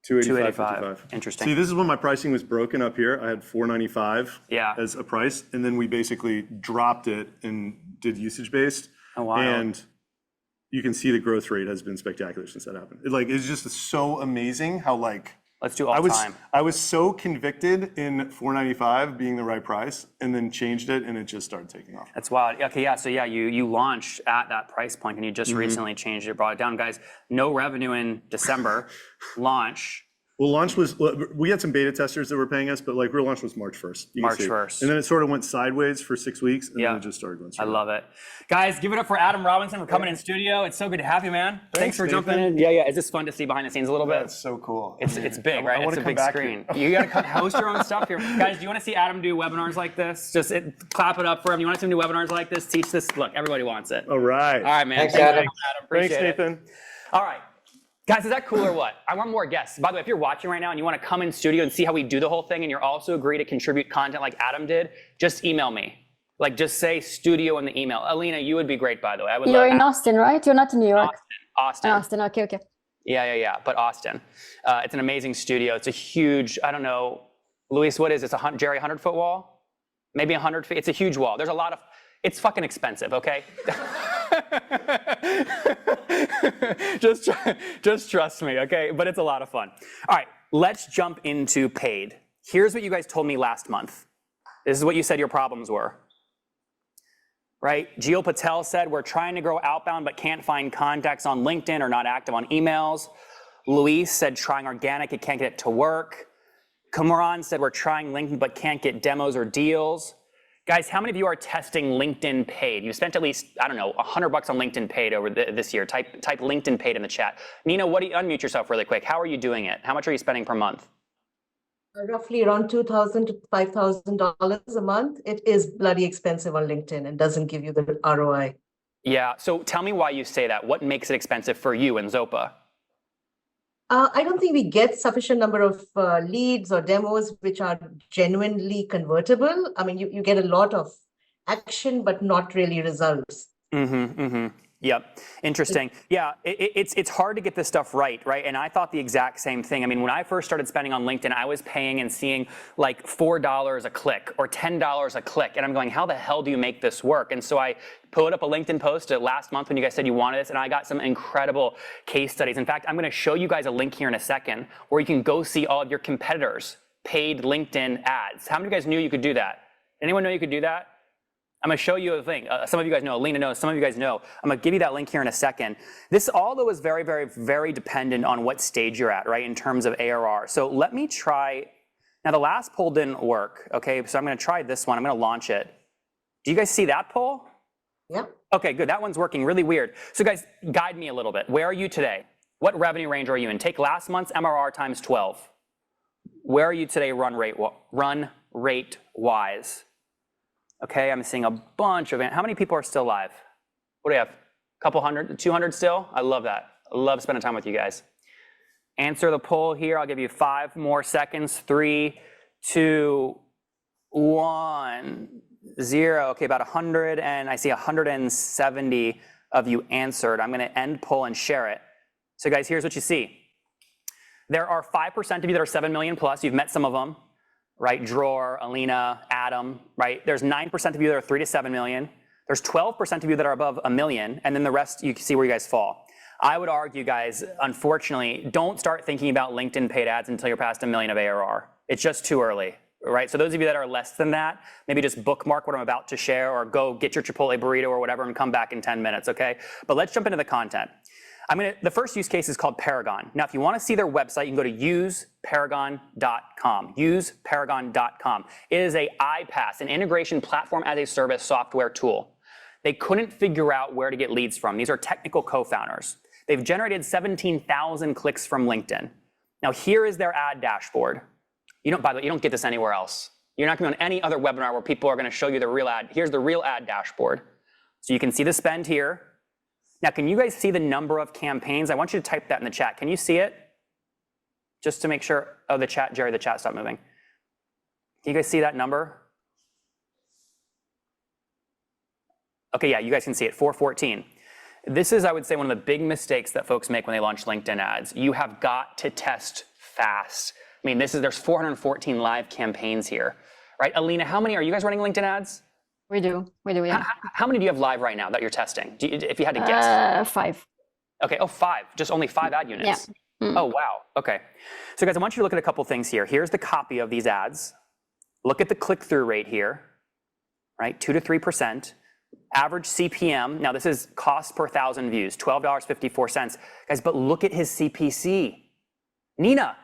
285. Interesting. See, this is when my pricing was broken up here. I had $495 as a price, and then we basically dropped it and did usage based. Oh wow! And you can see the growth rate has been spectacular since that happened. It's just so amazing how let's do all time. I was so convicted in $495 being the right price, and then changed it, and it just started taking off. That's wild. Okay, yeah. So yeah, you launched at that price point, and you just recently changed it, brought it down, guys. No revenue in December. Launch. Well, launch was, we had some beta testers that were paying us, but real launch was March 1st. March 1st. And then it sort of went sideways for 6 weeks, and then it just started going straight. I love it. Guys, give it up for Adam Robinson for coming in studio. It's so good to have you, man. Thanks for jumping in. Yeah. It's just fun to see behind the scenes a little bit. That's so cool. It's big, right? It's a big screen. You got to host your own stuff here. Guys, do you want to see Adam do webinars like this? Just clap it up for him. You want to see him do webinars like this? Teach this. Look, everybody wants it. All right. All right, man. Thanks, Adam. Appreciate Thanks, Nathan. All right. Guys, is that cool or what? I want more guests. By the way, if you're watching right now and you want to come in studio and see how we do the whole thing, and you're also agree to contribute content like Adam did, just email me. Just say studio in the email. Alina, you would be great, by the way. You're in Austin, right? You're not in New York. Austin. Okay. Yeah. But Austin. It's an amazing studio. It's a huge, I don't know, Luis, what is this? Jerry, 100-foot wall? Maybe 100 feet. It's a huge wall. There's a lot of, it's fucking expensive, okay? just trust me, okay? But it's a lot of fun. All right, let's jump into paid. Here's what you guys told me last month. This is what you said your problems were. Right? Gio Patel said, we're trying to grow outbound but can't find contacts on LinkedIn or not active on emails. Luis said, trying organic, it can't get it to work. Kamaran said, we're trying LinkedIn but can't get demos or deals. Guys, how many of you are testing LinkedIn paid? You spent at least, I don't know, $100 on LinkedIn paid over this year. Type LinkedIn paid in the chat. Nina, unmute yourself really quick. How are you doing it? How much are you spending per month? Roughly around $2,000 to $5,000 a month. It is bloody expensive on LinkedIn and doesn't give you the ROI. Yeah, so tell me why you say that. What makes it expensive for you and Zopa? I don't think we get sufficient number of leads or demos which are genuinely convertible. I mean, you get a lot of action, but not really results. Yep. Interesting. Yeah, it's hard to get this stuff right? And I thought the exact same thing. I mean, when I first started spending on LinkedIn, I was paying and seeing like $4 a click or $10 a click. And I'm going, how the hell do you make this work? And so I put up a LinkedIn post last month when you guys said you wanted this, and I got some incredible case studies. In fact, I'm going to show you guys a link here in a second where you can go see all of your competitors' paid LinkedIn ads. How many of you guys knew you could do that? Anyone know you could do that? I'm going to show you a thing. Some of you guys know, Alina knows, some of you guys know. I'm going to give you that link here in a second. This all, though, is very, very, very dependent on what stage you're at, in terms of ARR. So let me try. Now, the last poll didn't work, okay? So I'm going to try this one. I'm going to launch it. Do you guys see that poll? Yeah. Okay, good. That one's working really weird. So guys, guide me a little bit. Where are you today? What revenue range are you in? Take last month's MRR times 12. Where are you today run rate wise? Okay, I'm seeing a bunch of it. How many people are still live? What do we have? A couple hundred, 200 still? I love that. I love spending time with you guys. Answer the poll here. I'll give you 5 more seconds. 3, 2, 1, 0. Okay, about 100, and I see 170 of you answered. I'm going to end poll and share it. So guys, here's what you see. There are 5% of you that are 7 million plus. You've met some of them. Dror, Alina, Adam, There's 9% of you that are 3 to 7 million. There's 12% of you that are above $1 million, and then the rest, you can see where you guys fall. I would argue, guys, unfortunately, don't start thinking about LinkedIn paid ads until you're past $1 million of ARR. It's just too early, So those of you that are less than that, maybe just bookmark what I'm about to share, or go get your Chipotle burrito or whatever and come back in 10 minutes, okay? But let's jump into the content. The first use case is called Paragon. Now, if you want to see their website, you can go to useparagon.com. Useparagon.com. It is a iPaaS, an integration platform as a service software tool. They couldn't figure out where to get leads from. These are technical co-founders. They've generated 17,000 clicks from LinkedIn. Now, here is their ad dashboard. By the way, you don't get this anywhere else. You're not going to on any other webinar where people are going to show you the real ad. Here's the real ad dashboard. So you can see the spend here. Now, can you guys see the number of campaigns? I want you to type that in the chat. Can you see it? Just to make sure. Oh, the chat, Jerry, the chat stopped moving. Can you guys see that number? Okay, yeah, you guys can see it, 414. This is, I would say, one of the big mistakes that folks make when they launch LinkedIn ads. You have got to test fast. There's 414 live campaigns here, Alina, how many are you guys running LinkedIn ads? We do, yeah. How many do you have live right now that you're testing? If you had to guess. 5. Okay, 5, just only 5 ad units. Yeah. Oh, wow, okay. So guys, I want you to look at a couple things here. Here's the copy of these ads. Look at the click-through rate here, 2 to 3%. Average CPM, now this is cost per 1,000 views, $12.54. Guys, but look at his CPC. Nina,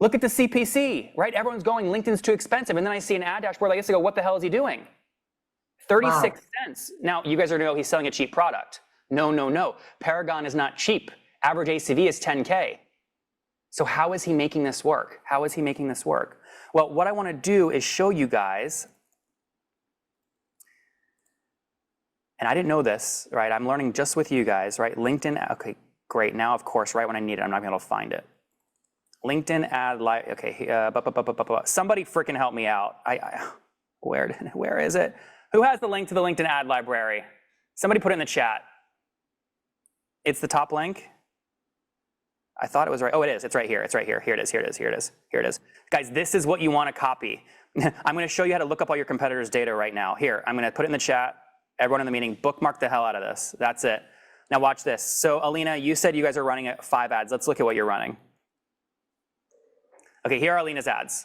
look at the CPC, Everyone's going, LinkedIn's too expensive. And then I see an ad dashboard like this, I go, what the hell is he doing? 36 cents. Now, you guys are going to know he's selling a cheap product. No. Paragon is not cheap. Average ACV is 10K. So how is he making this work? Well, what I want to do is show you guys, and I didn't know this, I'm learning just with you guys, LinkedIn, okay, great. Now, of course, when I need it, I'm not going to be able to find it. LinkedIn ad, okay, somebody freaking help me out. Where is it? Who has the link to the LinkedIn ad library? Somebody put it in the chat. It's the top link. I thought it was right. Oh, it is. It's right here. Here it is. Guys, this is what you want to copy. I'm going to show you how to look up all your competitors' data right now. Here, I'm going to put it in the chat. Everyone in the meeting, bookmark the hell out of this. That's it. Now watch this. So Alina, you said you guys are running 5 ads. Let's look at what you're running. Okay, here are Alina's ads.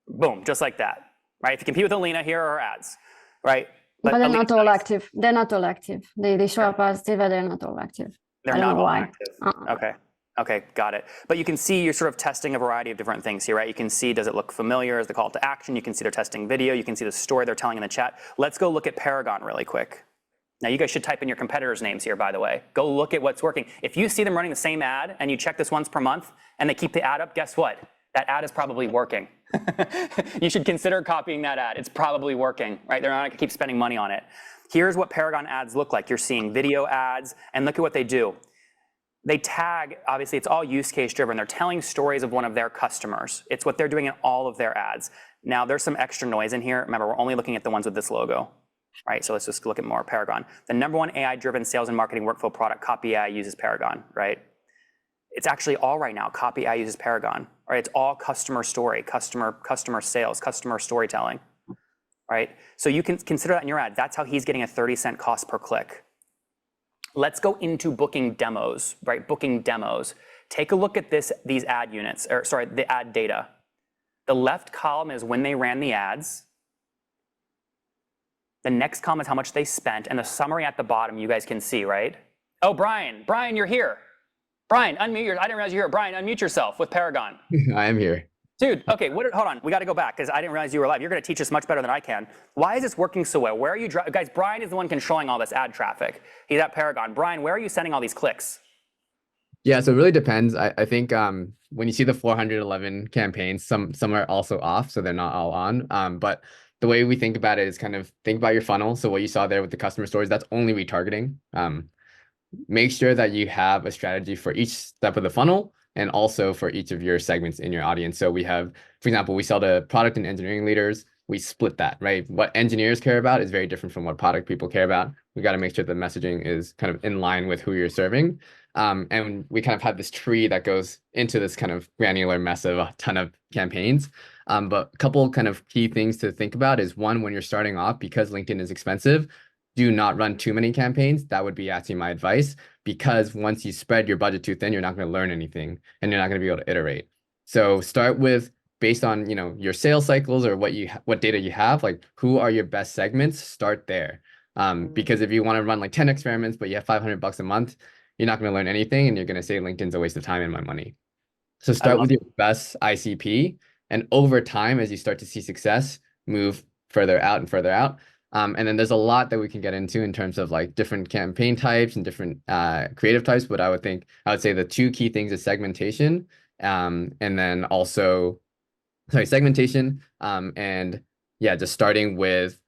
Boom, just like that. If you compete with Alina, here are her ads. But they're not all active. They're not all active. They show up as active, but they're not all active. They're not all active. Okay, got it. But you can see you're sort of testing a variety of different things here, You can see, does it look familiar? Is the call to action? You can see they're testing video. You can see the story they're telling in the chat. Let's go look at Paragon really quick. Now, you guys should type in your competitors' names here, by the way. Go look at what's working. If you see them running the same ad and you check this once per month and they keep the ad up, guess what? That ad is probably working. You should consider copying that ad. It's probably working, They're not going to keep spending money on it. Here's what Paragon ads look like. You're seeing video ads, and look at what they do. They tag, obviously it's all use case driven. They're telling stories of one of their customers. It's what they're doing in all of their ads. Now there's some extra noise in here. Remember, we're only looking at the ones with this logo, right? So let's just look at more Paragon. The #1 AI-driven sales and marketing workflow product, Copy AI, uses Paragon, right? It's actually all right now. Copy AI uses Paragon, right? It's all customer story, customer sales, customer storytelling, right? So you can consider that in your ad. That's how he's getting a 30-cent cost per click. Let's go into booking demos, right? Booking demos. Take a look at these ad units, or sorry, the ad data. The left column is when they ran the ads. The next column is how much they spent, and the summary at the bottom you guys can see, right? Oh, Brian, you're here. Brian, unmute I didn't realize you were here. Brian, unmute yourself with Paragon. I am here. Dude, okay, hold on. We got to go back because I didn't realize you were live. You're going to teach us much better than I can. Why is this working so well? Where are you, guys, Brian is the one controlling all this ad traffic. He's at Paragon. Brian, where are you sending all these clicks? Yeah, so it really depends. I think when you see the 411 campaigns, some are also off, so they're not all on. But the way we think about it is kind of think about your funnel. So what you saw there with the customer stories, that's only retargeting. Make sure that you have a strategy for each step of the funnel and also for each of your segments in your audience. So we have, for example, we sell to product and engineering leaders. We split that, right? What engineers care about is very different from what product people care about. We got to make sure the messaging is kind of in line with who you're serving. And we kind of have this tree that goes into this kind of granular mess of a ton of campaigns. But a couple kind of key things to think about is one, when you're starting off, because LinkedIn is expensive, do not run too many campaigns. That would be actually my advice, because once you spread your budget too thin, you're not going to learn anything and you're not going to be able to iterate. So start with, based on, your sales cycles or what data you have, like who are your best segments, start there. Because if you want to run like 10 experiments, but you have $500 a month, you're not going to learn anything and you're going to say LinkedIn's a waste of time and my money. So start with your best ICP, and over time, as you start to see success, move further out and further out. And then there's a lot that we can get into in terms of like different campaign types and different creative types. But I would say the two key things is segmentation, and then also, segmentation, and yeah, just starting with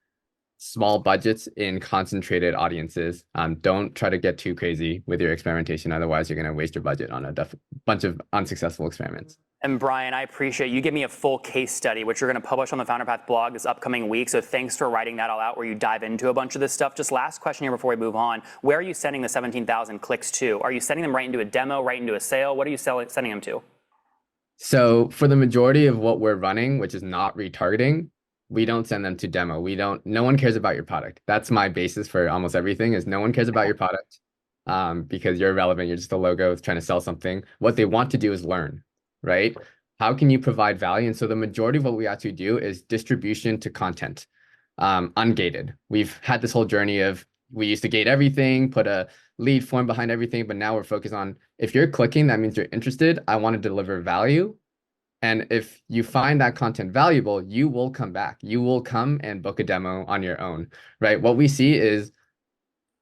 small budgets in concentrated audiences. Don't try to get too crazy with your experimentation. Otherwise, you're going to waste your budget on a bunch of unsuccessful experiments. And Brian, I appreciate you give me a full case study, which you're going to publish on the Founder Path blog this upcoming week. So thanks for writing that all out, where you dive into a bunch of this stuff. Just last question here before we move on. Where are you sending the 17,000 clicks to? Are you sending them right into a demo, right into a sale? What are you sending them to? So for the majority of what we're running, which is not retargeting, we don't send them to demo. No one cares about your product. That's my basis for almost everything, is no one cares about your product, because you're irrelevant. You're just a logo trying to sell something. What they want to do is learn, right? How can you provide value? And so the majority of what we actually do is distribution to content, ungated. We've had this whole journey of, we used to gate everything, put a lead form behind everything, but now we're focused on, if you're clicking, that means you're interested. I want to deliver value. And if you find that content valuable, you will come back. You will come and book a demo on your own, right? What we see is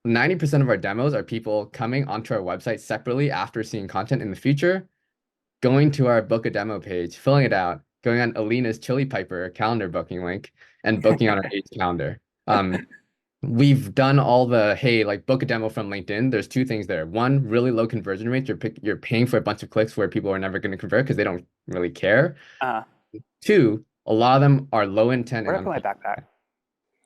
90% of our demos are people coming onto our website separately after seeing content in the future, going to our book a demo page, filling it out, going on Alina's Chili Piper calendar booking link, and booking on our age calendar. We've done all the, hey, like book a demo from LinkedIn. There's two things there. One, really low conversion rates. You're paying for a bunch of clicks where people are never going to convert because they don't really care. Two, a lot of them are low intent. Where did I put my backpack?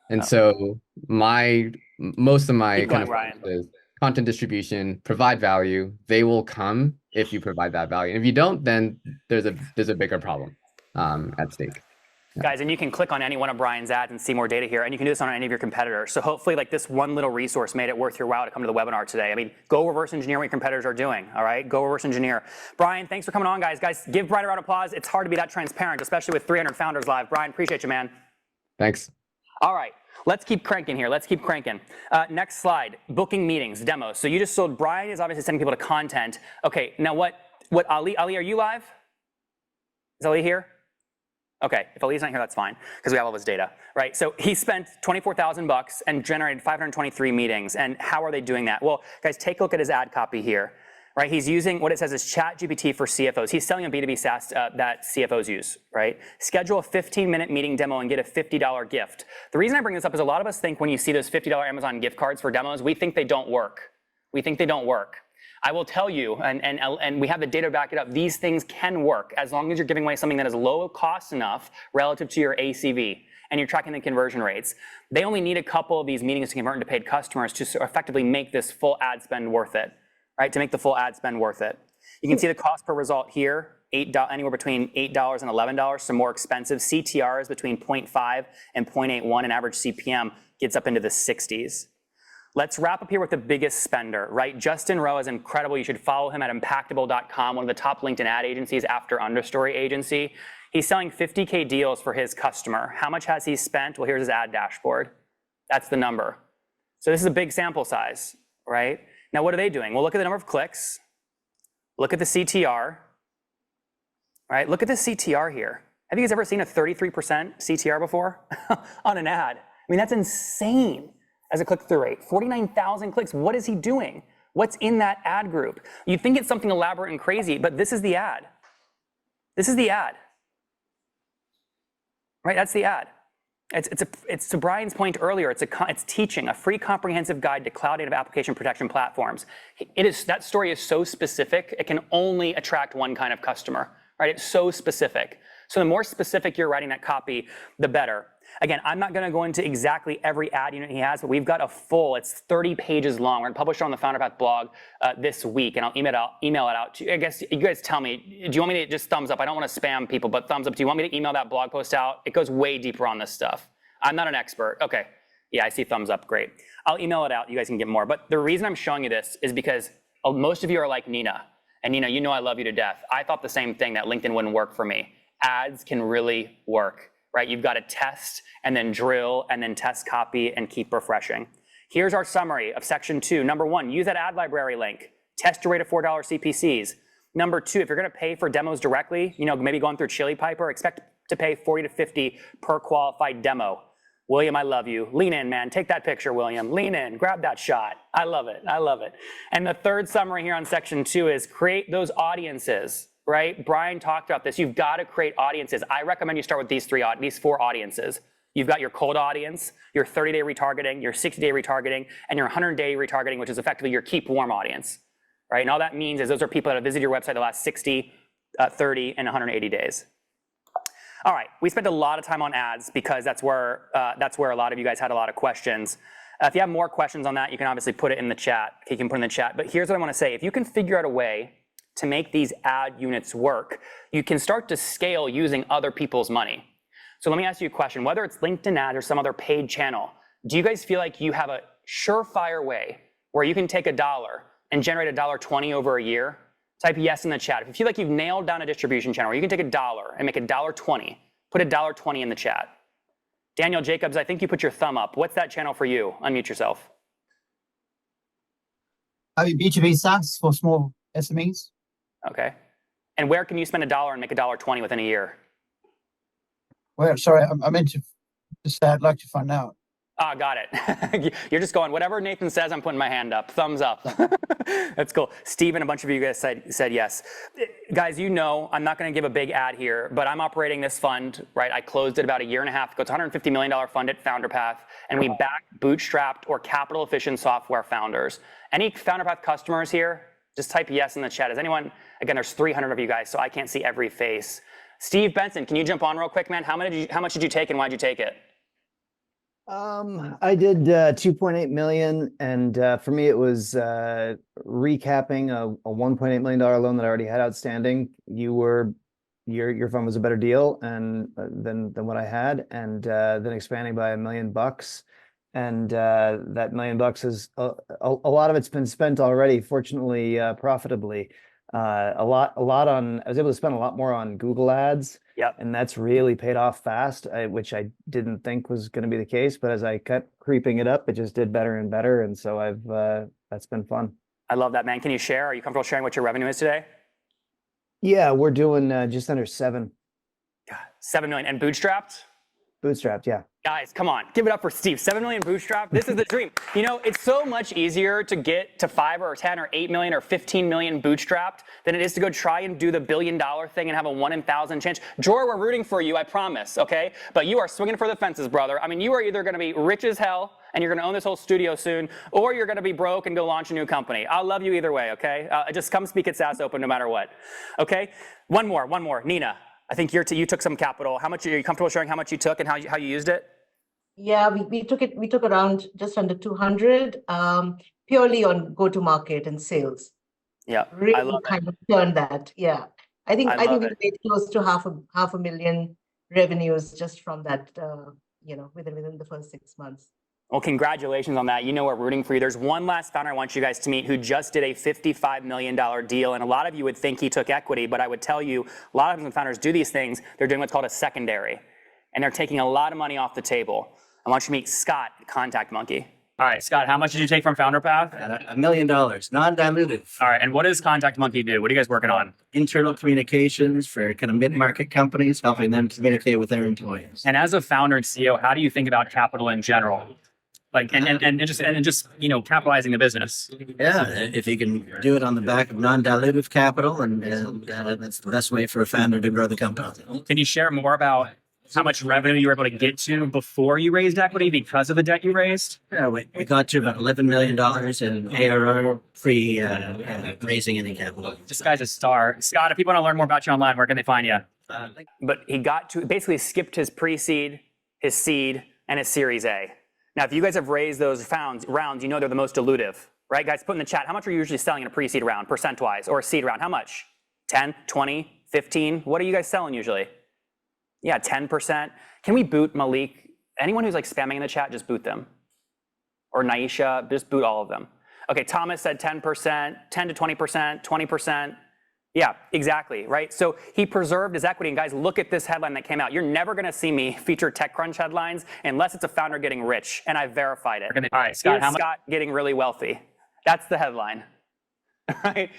And so most of my kind of is content distribution, provide value. They will come if you provide that value. And if you don't, then there's a bigger problem at stake. Guys, and you can click on any one of Brian's ads and see more data here, and you can do this on any of your competitors. So hopefully, like, this one little resource made it worth your while to come to the webinar today. I mean, go reverse engineer what your competitors are doing, all right? Go reverse engineer. Brian, thanks for coming on, guys. Guys, give Brian a round of applause. It's hard to be that transparent, especially with 300 founders live. Brian, appreciate you, man. Thanks. All right, let's keep cranking here. Let's keep cranking. Next slide, booking meetings, demos. So you just sold, Brian is obviously sending people to content. Okay, now what Ali, are you live? Is Ali here? Okay, if Ali's not here, that's fine, because we have all this data, right? So he spent $24,000 and generated 523 meetings. And how are they doing that? Well, guys, take a look at his ad copy here, right? He's using what it says is ChatGPT for CFOs. He's selling a B2B SaaS that CFOs use, right? Schedule a 15-minute meeting demo and get a $50 gift. The reason I bring this up is a lot of us think when you see those $50 Amazon gift cards for demos, we think they don't work. We think they don't work. I will tell you, and we have the data to back it up, these things can work as long as you're giving away something that is low cost enough relative to your ACV and you're tracking the conversion rates. They only need a couple of these meetings to convert into paid customers to effectively make this full ad spend worth it, right? To make the full ad spend worth it. You can see the cost per result here, anywhere between $8 and $11, some more expensive. CTR is between 0.5 and 0.81, and average CPM gets up into the 60s. Let's wrap up here with the biggest spender, right? Justin Rowe is incredible. You should follow him at impactable.com, one of the top LinkedIn ad agencies after Understory Agency. He's selling 50K deals for his customer. How much has he spent? Well, here's his ad dashboard. That's the number. So this is a big sample size, right? Now, what are they doing? Well, look at the number of clicks. Look at the CTR, right? Look at the CTR here. Have you guys ever seen a 33% CTR before on an ad? I mean, that's insane as a click-through rate. 49,000 clicks. What is he doing? What's in that ad group? You'd think it's something elaborate and crazy, but this is the ad. This is the ad. Right? That's the ad. It's to Brian's point earlier, it's teaching, a free comprehensive guide to cloud-native application protection platforms. That story is so specific, it can only attract one kind of customer, right? It's so specific. So the more specific you're writing that copy, the better. Again, I'm not gonna go into exactly every ad unit he has, but we've got it's 30 pages long. We're gonna publish it on the Founder Path blog this week, and I'll email it out to you. I guess you guys tell me, do you want me to just thumbs up? I don't wanna spam people, but thumbs up. Do you want me to email that blog post out? It goes way deeper on this stuff. I'm not an expert. Okay, yeah, I see thumbs up, great. I'll email it out, you guys can get more. But the reason I'm showing you this is because most of you are like Nina. And Nina, you know I love you to death. I thought the same thing, that LinkedIn wouldn't work for me. Ads can really work, right? You've got to test and then drill and then test copy and keep refreshing. Here's our summary of section 2. Number 1, use that ad library link. Test your rate of $4 CPCs. Number 2, if you're going to pay for demos directly, maybe going through Chili Piper, expect to pay 40 to 50 per qualified demo. William, I love you. Lean in, man. Take that picture, William. Lean in. Grab that shot. I love it. I love it. And the third summary here on section 2 is create those audiences, right? Brian talked about this. You've got to create audiences. I recommend you start with these 4 audiences. You've got your cold audience, your 30-day retargeting, your 60-day retargeting, and your 100-day retargeting, which is effectively your keep warm audience, right? And all that means is those are people that have visited your website the last 60, 30, and 180 days. All right, we spent a lot of time on ads because that's where a lot of you guys had a lot of questions. If you have more questions on that, you can obviously put it in the chat. You can put it in the chat. But here's what I want to say. If you can figure out a way to make these ad units work, you can start to scale using other people's money. So let me ask you a question. Whether it's LinkedIn ads or some other paid channel, do you guys feel like you have a surefire way where you can take $1 and generate $1.20 over a year? Type yes in the chat. If you feel like you've nailed down a distribution channel where you can take $1 and make $1.20, put $1.20 in the chat. Daniel Jacobs, I think you put your thumb up. What's that channel for you? Unmute yourself. I mean, B2B SaaS for small SMEs. Okay. And where can you spend $1 and make $1.20 within a year? Well, sorry, I meant to say I'd like to find out. Ah, got it. You're just going, whatever Nathan says, I'm putting my hand up. Thumbs up. That's cool. Steve and a bunch of you guys said yes. Guys, I'm not going to give a big ad here, but I'm operating this fund, right? I closed it about a year and a half ago. It's a $150 million fund at Founder Path, and we back bootstrapped or capital efficient software founders. Any Founder Path customers here? Just type yes in the chat. Is anyone, again, there's 300 of you guys, so I can't see every face. Steve Benson, can you jump on real quick, man? How much did you take and why'd you take it? I did 2.8 million, and for me it was recapping a $1.8 million loan that I already had outstanding. Your fund was a better deal and than what I had, and then expanding by $1 million, and that $1 million is a lot of it's been spent already, fortunately, profitably. I was able to spend a lot more on Google ads. Yep. And that's really paid off fast, which I didn't think was going to be the case. But as I kept creeping it up, it just did better and better. And so that's been fun. I love that, man. Can you share? Are you comfortable sharing what your revenue is today? Yeah, we're doing just under 7. God, 7 million. And bootstrapped? Bootstrapped, yeah. Guys, come on, give it up for Steve. 7 million Bootstrap. This is the dream. You know, it's so much easier to get to 5 or 10 or 8 million or 15 million bootstrapped than it is to go try and do the $1 billion thing and have a 1 in 1,000 chance. Jor, we're rooting for you, I promise, okay? But you are swinging for the fences, brother. I mean, you are either going to be rich as hell and you're going to own this whole studio soon, or you're going to be broke and go launch a new company. I'll love you either way, okay? Just come speak at SaaS Open no matter what, okay? One more. Nina, I think you took some capital. How much are you comfortable sharing how much you took and how you used it? Yeah, we took around just under 200, purely on go-to-market and sales. Yeah, really I love kind of turn that. Yeah, I think we made close to half a million revenues just from that. Within the first 6 months. Well, congratulations on that. You know we're rooting for you. There's one last founder I want you guys to meet who just did a $55 million deal. And a lot of you would think he took equity, but I would tell you, a lot of times when founders do these things, they're doing what's called a secondary. And they're taking a lot of money off the table. I want you to meet Scott at Contact Monkey. All right, Scott, how much did you take from Founder Path? $1 million, non-dilutive. All right, and what does Contact Monkey do? What are you guys working on? Internal communications for kind of mid-market companies, helping them communicate with their employees. And as a founder and CEO, how do you think about capital in general? Like, and just capitalizing the business. Yeah, if you can do it on the back of non-dilutive capital, and that's the best way for a founder to grow the company. Can you share more about how much revenue you were able to get to before you raised equity because of the debt you raised? Yeah, we got to about $11 million in ARR pre raising any capital. This guy's a star. Scott, if people want to learn more about you online, where can they find you? But he basically skipped his pre-seed, his seed, and his Series A. Now, if you guys have raised those rounds, you know they're the most dilutive, right? Guys, put in the chat, how much are you usually selling in a pre-seed round, percent-wise, or a seed round? How much? 10, 20, 15? What are you guys selling usually? Yeah, 10%. Can we boot Malik? Anyone who's like spamming in the chat, just boot them. Or Naisha, just boot all of them. Okay, Thomas said 10%, 10 to 20%, 20%. Yeah, exactly, right? So he preserved his equity. And guys, look at this headline that came out. You're never going to see me feature TechCrunch headlines unless it's a founder getting rich. And I verified it. All right, Scott, here's Scott getting really wealthy. That's the headline, right?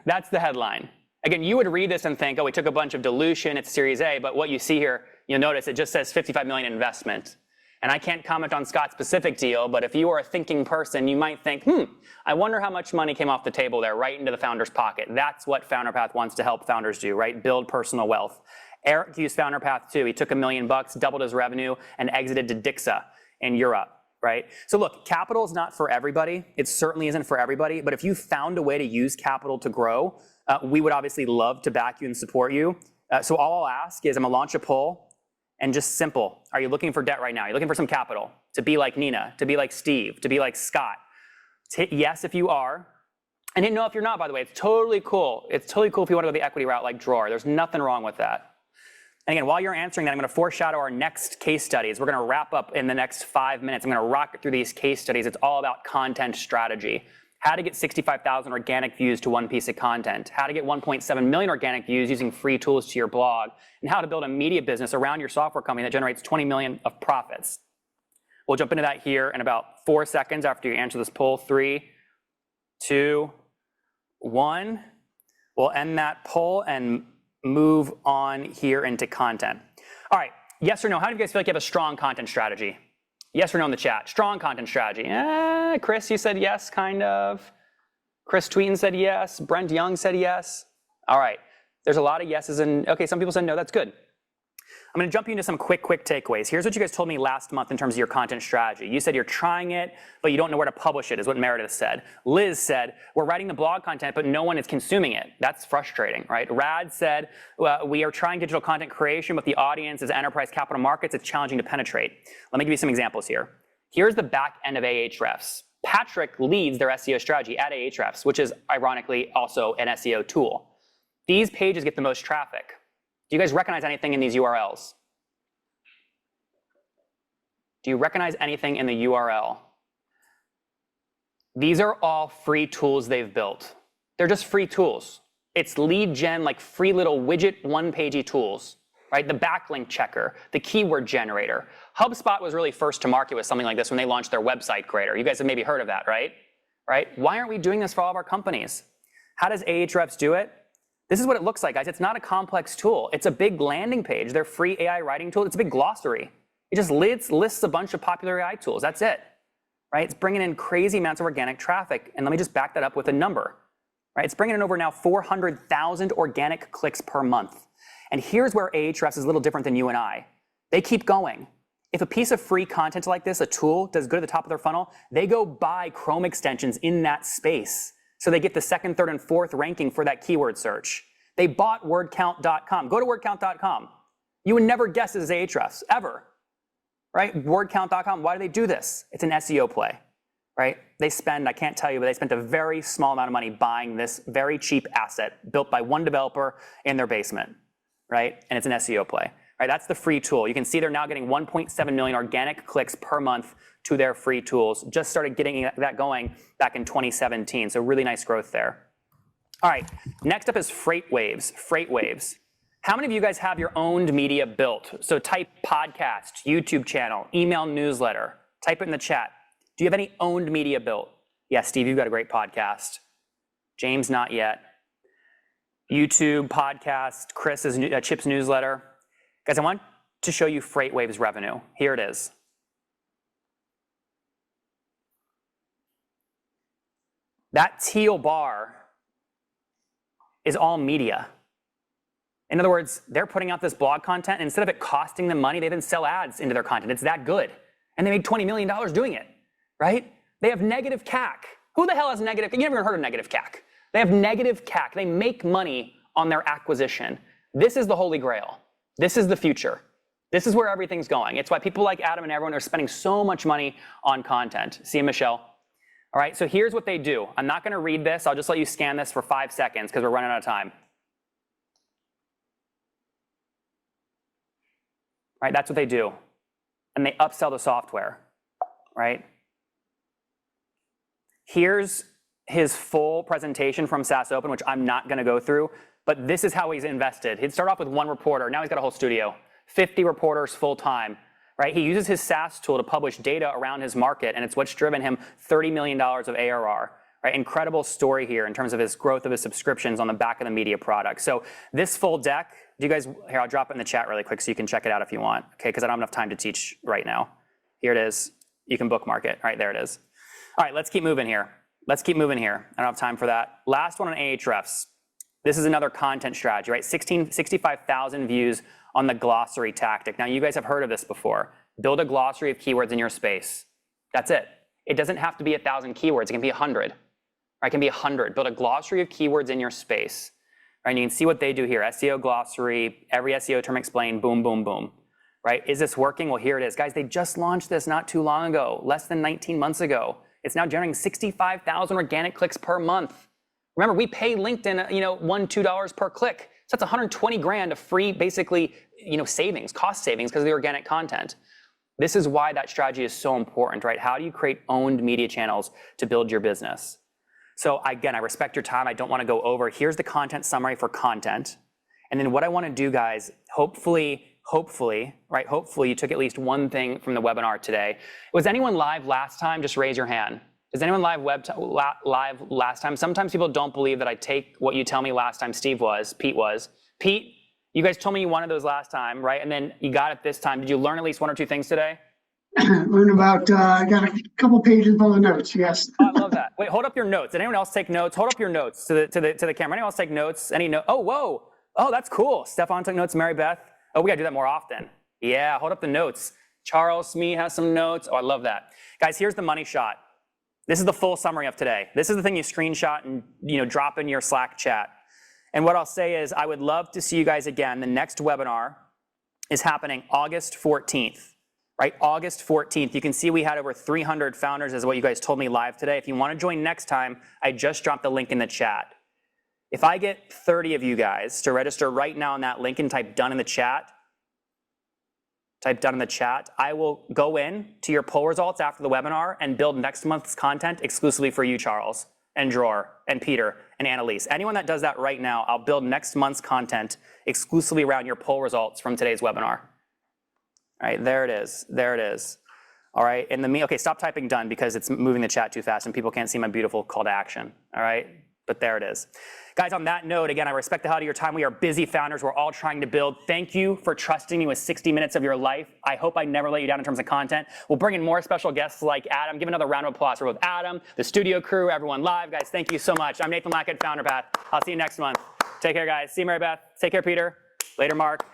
That's the headline. Again, you would read this and think, oh, we took a bunch of dilution, it's Series A, but what you see here, you'll notice it just says 55 million investment. And I can't comment on Scott's specific deal, but if you are a thinking person, you might think, I wonder how much money came off the table there, right into the founder's pocket. That's what Founder Path wants to help founders do, right? Build personal wealth. Eric used Founder Path too. He took $1 million, doubled his revenue, and exited to Dixa in Europe, right? So look, capital is not for everybody. It certainly isn't for everybody, but if you found a way to use capital to grow, we would obviously love to back you and support you. So all I'll ask is I'm gonna launch a poll. And just simple, are you looking for debt right now? Are you looking for some capital to be like Nina, to be like Steve, to be like Scott? Hit yes if you are. And hit no if you're not, by the way. It's totally cool. It's totally cool if you want to go the equity route like Drawer. There's nothing wrong with that. And again, while you're answering that, I'm going to foreshadow our next case studies. We're going to wrap up in the next 5 minutes. I'm going to rocket through these case studies. It's all about content strategy. How to get 65,000 organic views to one piece of content, how to get 1.7 million organic views using free tools to your blog, and how to build a media business around your software company that generates 20 million of profits. We'll jump into that here in about 4 seconds after you answer this poll. 3, 2, 1. We'll end that poll and move on here into content. All right, yes or no, how do you guys feel like you have a strong content strategy? Yes or no in the chat. Strong content strategy. Chris, you said yes, kind of. Chris Tweeten said yes. Brent Young said yes. All right. There's a lot of yeses and, okay, some people said no. That's good. I'm going to jump you into some quick takeaways. Here's what you guys told me last month in terms of your content strategy. You said you're trying it, but you don't know where to publish it, is what Meredith said. Liz said, we're writing the blog content, but no one is consuming it. That's frustrating, right? Rad said, we are trying digital content creation, but the audience is enterprise capital markets. It's challenging to penetrate. Let me give you some examples here. Here's the back end of Ahrefs. Patrick leads their SEO strategy at Ahrefs, which is ironically also an SEO tool. These pages get the most traffic. Do you guys recognize anything in these URLs? Do you recognize anything in the URL? These are all free tools they've built. They're just free tools. It's lead gen, like free little widget one-pagey tools, right? The backlink checker, the keyword generator. HubSpot was really first to market with something like this when they launched their website creator. You guys have maybe heard of that, right? Why aren't we doing this for all of our companies? How does Ahrefs do it? This is what it looks like, guys. It's not a complex tool. It's a big landing page. Their free AI writing tool. It's a big glossary. It just lists a bunch of popular AI tools. That's it, right? It's bringing in crazy amounts of organic traffic. And let me just back that up with a number, right? It's bringing in over now 400,000 organic clicks per month. And here's where Ahrefs is a little different than you and I. They keep going. If a piece of free content like this, a tool, does good at the top of their funnel, they go buy Chrome extensions in that space. So they get the second, third, and fourth ranking for that keyword search. They bought wordcount.com. Go to wordcount.com. You would never guess this is Ahrefs, ever, right? Wordcount.com, why do they do this? It's an SEO play, right? They spend, I can't tell you, but they spent a very small amount of money buying this very cheap asset built by one developer in their basement, right? And it's an SEO play, right? That's the free tool. You can see they're now getting 1.7 million organic clicks per month to their free tools. Just started getting that going back in 2017. So really nice growth there. All right, next up is Freight Waves. Freight Waves. How many of you guys have your owned media built? So type podcast, YouTube channel, email newsletter. Type it in the chat. Do you have any owned media built? Yeah, Steve, you've got a great podcast. James, not yet. YouTube, podcast, Chris's Chip's newsletter. Guys, I want to show you Freight Waves revenue. Here it is. That teal bar is all media. In other words, they're putting out this blog content, and instead of it costing them money, they then sell ads into their content. It's that good. And they made $20 million doing it, right? They have negative CAC. Who the hell has negative? You never even heard of negative CAC. They have negative CAC. They make money on their acquisition. This is the holy grail. This is the future. This is where everything's going. It's why people like Adam and everyone are spending so much money on content. See you, Michelle. All right, so here's what they do. I'm not going to read this. I'll just let you scan this for 5 seconds because we're running out of time. Right, that's what they do. And they upsell the software, right? Here's his full presentation from SaaS Open, which I'm not going to go through, but this is how he's invested. He'd start off with 1 reporter. Now he's got a whole studio, 50 reporters full time. Right? He uses his SaaS tool to publish data around his market, and it's what's driven him $30 million of ARR. Right? Incredible story here in terms of his growth of his subscriptions on the back of the media product. So this full deck, do you guys, here, I'll drop it in the chat really quick so you can check it out if you want, okay? Because I don't have enough time to teach right now. Here it is. You can bookmark it. All right, there it is. All right, let's keep moving here. Let's keep moving here. I don't have time for that. Last one on Ahrefs. This is another content strategy, right? 65,000 views on the glossary tactic. Now, you guys have heard of this before. Build a glossary of keywords in your space. That's it. It doesn't have to be 1,000 keywords. It can be 100. Right? It can be 100. Build a glossary of keywords in your space. Right? And you can see what they do here. SEO glossary, every SEO term explained, boom, boom, boom. Right? Is this working? Well, here it is. Guys, they just launched this not too long ago, less than 19 months ago. It's now generating 65,000 organic clicks per month. Remember, we pay LinkedIn, $1, $2 per click. So that's 120 grand of free, basically, savings, cost savings because of the organic content. This is why that strategy is so important, right? How do you create owned media channels to build your business? So again, I respect your time. I don't want to go over. Here's the content summary for content. And then what I want to do, guys, hopefully, right? Hopefully you took at least one thing from the webinar today. Was anyone live last time? Just raise your hand. Is anyone live last time? Sometimes people don't believe that I take what you tell me last time. Pete was. Pete, you guys told me you wanted those last time, right? And then you got it this time. Did you learn at least 1 or 2 things today? Learn about, I got a couple pages full of notes, yes. Oh, I love that. Wait, hold up your notes. Did anyone else take notes? Hold up your notes to the camera. Anyone else take notes? Any note? Oh, whoa. Oh, that's cool. Stefan took notes, Mary Beth. Oh, we gotta do that more often. Yeah, hold up the notes. Charles Smee has some notes. Oh, I love that. Guys, here's the money shot. This is the full summary of today. This is the thing you screenshot and drop in your Slack chat. And what I'll say is I would love to see you guys again. The next webinar is happening August 14th, right? August 14th. You can see we had over 300 founders is what you guys told me live today. If you want to join next time, I just dropped the link in the chat. If I get 30 of you guys to register right now on that link and type done in the chat, I will go in to your poll results after the webinar and build next month's content exclusively for you, Charles, and Dror, and Peter, and Annalise. Anyone that does that right now, I'll build next month's content exclusively around your poll results from today's webinar. All right, there it is. There it is. All right, okay, stop typing done because it's moving the chat too fast and people can't see my beautiful call to action. All right, But there it is. Guys, on that note, again, I respect the hell out of your time. We are busy founders. We're all trying to build. Thank you for trusting me with 60 minutes of your life. I hope I never let you down in terms of content. We'll bring in more special guests like Adam. Give another round of applause for both Adam, the studio crew, everyone live. Guys, thank you so much. I'm Nathan Latka at Founder Path. I'll see you next month. Take care, guys. See you, Mary Beth. Take care, Peter. Later, Mark.